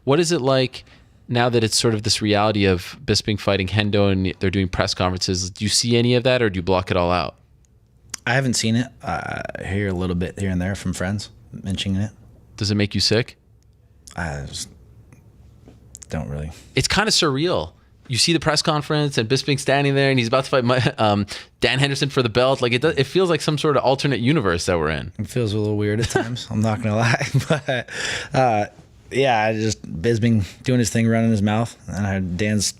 What is it like now that it's sort of this reality of Bisping fighting Hendo and they're doing press conferences? Do you see any of that, or do you block it all out? I haven't seen it. I hear a little bit here and there from friends mentioning it. Does it make you sick? I just don't really. It's kind of surreal. You see the press conference and Bisping standing there and he's about to fight Dan Henderson for the belt. Like it feels like some sort of alternate universe that we're in. It feels a little weird at times. I'm not gonna lie, but yeah, I just Bisping doing his thing, running his mouth, and Dan's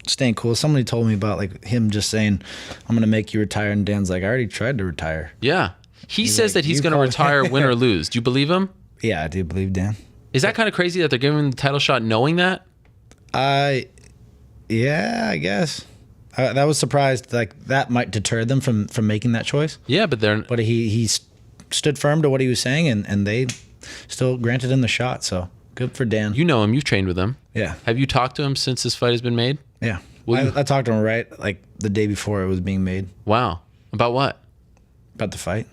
staying cool. Somebody told me about like him just saying, "I'm gonna make you retire," and Dan's like, "I already tried to retire." Yeah, he says that he's gonna retire, win or lose. Do you believe him? Yeah, I do believe Dan. Is that kind of crazy that they're giving him the title shot knowing that? Yeah, I guess. That was surprised. Like that might deter them from making that choice. Yeah, but he stood firm to what he was saying, and they still granted him the shot. So good for Dan. You know him. You've trained with him. Yeah. Have you talked to him since this fight has been made? Yeah. I talked to him right like the day before it was being made. Wow. About what? About the fight.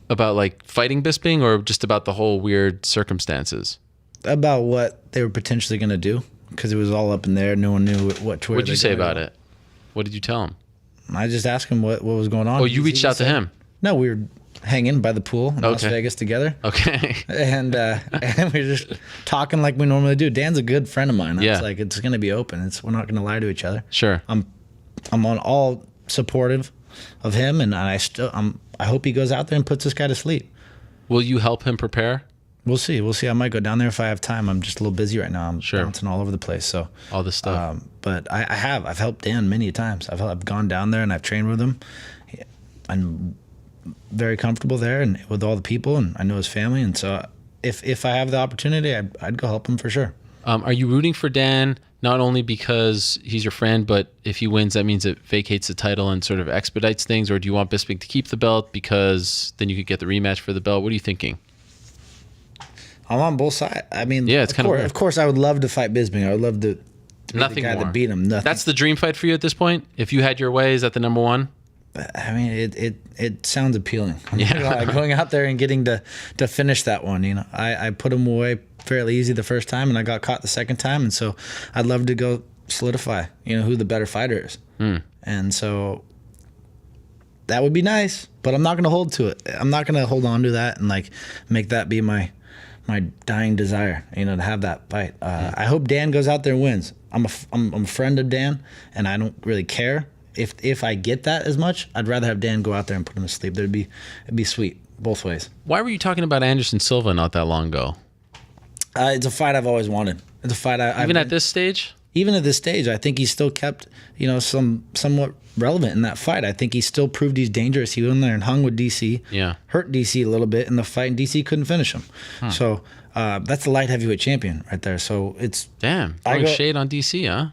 About like fighting Bisping, or just about the whole weird circumstances? About what they were potentially going to do, because it was all up in there. No one knew what to. What did you say about it? What did you tell him? I just asked him what was going on. Oh, you reached out to him? No, we were hanging by the pool in Las Vegas together. Okay. And we were just talking like we normally do. Dan's a good friend of mine. Yeah. It's like it's going to be open. We're not going to lie to each other. Sure. I'm on all supportive of him, and I hope he goes out there and puts this guy to sleep. Will you help him prepare? We'll see. I might go down there if I have time. I'm just a little busy right now. I'm bouncing all over the place. So all this stuff. But I've helped Dan many times. I've gone down there and I've trained with him. I'm very comfortable there and with all the people, and I know his family. And so if I have the opportunity, I'd go help him for sure. Are you rooting for Dan not only because he's your friend, but if he wins, that means it vacates the title and sort of expedites things? Or do you want Bisping to keep the belt because then you could get the rematch for the belt? What are you thinking? I'm on both sides. I mean, yeah, it's kind of weird. Of course, I would love to fight Bisping. I would love to be the guy that beat him. Nothing. That's the dream fight for you at this point? If you had your way, is that the number one? I mean, it sounds appealing. Yeah. Going out there and getting to finish that one. You know, I put him away fairly easy the first time, and I got caught the second time, and so I'd love to go solidify, who the better fighter is. And so that would be nice, but I'm not going to hold to it. I'm not going to hold on to that and like make that be my dying desire, to have that fight. I hope Dan goes out there and wins. I'm a friend of Dan, and I don't really care if I get that as much. I'd rather have Dan go out there and put him to sleep. It'd be sweet both ways. Why were you talking about Anderson Silva not that long ago? It's a fight I've always wanted. It's a fight even at this stage. Even at this stage, I think he's still kept somewhat relevant in that fight. I think he still proved he's dangerous. He went in there and hung with DC. Yeah. Hurt DC a little bit in the fight, and DC couldn't finish him. So that's the light heavyweight champion right there. So it's throwing shade on DC, huh?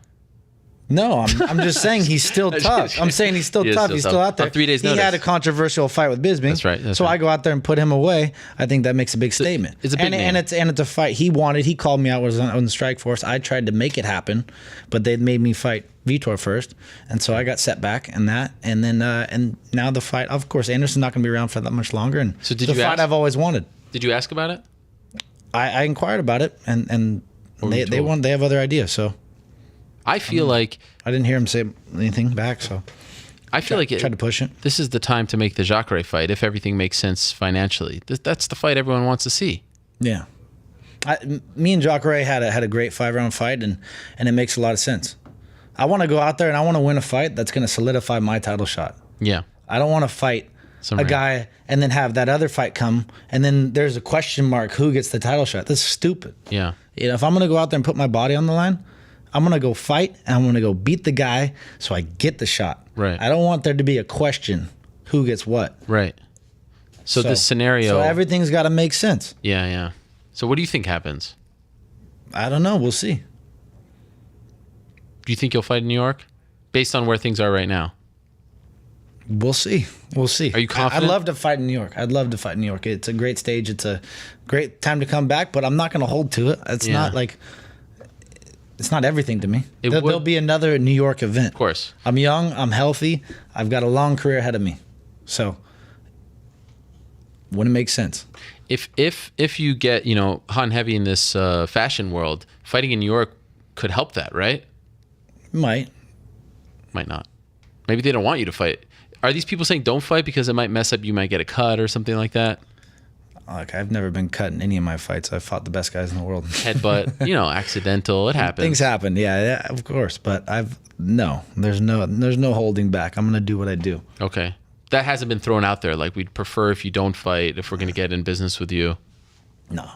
No, I'm just saying he's still tough. I'm saying he's still tough. He's still out there. On 3 days' he notice. had a controversial fight with Bisping. That's right. So I go out there and put him away. I think that makes a big statement. It's a big name. And it's a fight he wanted. He called me out. Was on the strike force. I tried to make it happen, but they made me fight Vitor first, and so I got set back in that. And then and now the fight. Of course, Anderson's not going to be around for that much longer. And so the fight I've always wanted. Did you ask about it? I inquired about it, and they want. They have other ideas. So. I feel like I didn't hear him say anything back, so I feel like tried to push it. This is the time to make the Jacare fight if everything makes sense financially. That's the fight everyone wants to see. Yeah, me and Jacare had a great 5-round fight, and it makes a lot of sense. I want to go out there and I want to win a fight that's going to solidify my title shot. Yeah, I don't want to fight a guy and then have that other fight come, and then there's a question mark who gets the title shot. That's stupid. Yeah, if I'm going to go out there and put my body on the line, I'm going to go fight, and I'm going to go beat the guy so I get the shot. Right. I don't want there to be a question who gets what. Right. So this scenario... So everything's got to make sense. Yeah, yeah. So what do you think happens? I don't know. We'll see. Do you think you'll fight in New York? Based on where things are right now? We'll see. We'll see. Are you confident? I'd love to fight in New York. I'd love to fight in New York. It's a great stage. It's a great time to come back, but I'm not going to hold to it. It's not like... It's not everything to me. There'll be another New York event. Of course. I'm young. I'm healthy. I've got a long career ahead of me. So, wouldn't make sense. If you get, hot and heavy in this fashion world, fighting in New York could help that, right? Might not. Maybe they don't want you to fight. Are these people saying don't fight because it might mess up, you might get a cut or something like that? Like, I've never been cut in any of my fights. I've fought the best guys in the world. Headbutt, accidental. It happens. Things happen, yeah, of course. But there's no holding back. I'm gonna do what I do. Okay, that hasn't been thrown out there. Like, we'd prefer if you don't fight if we're gonna get in business with you. No.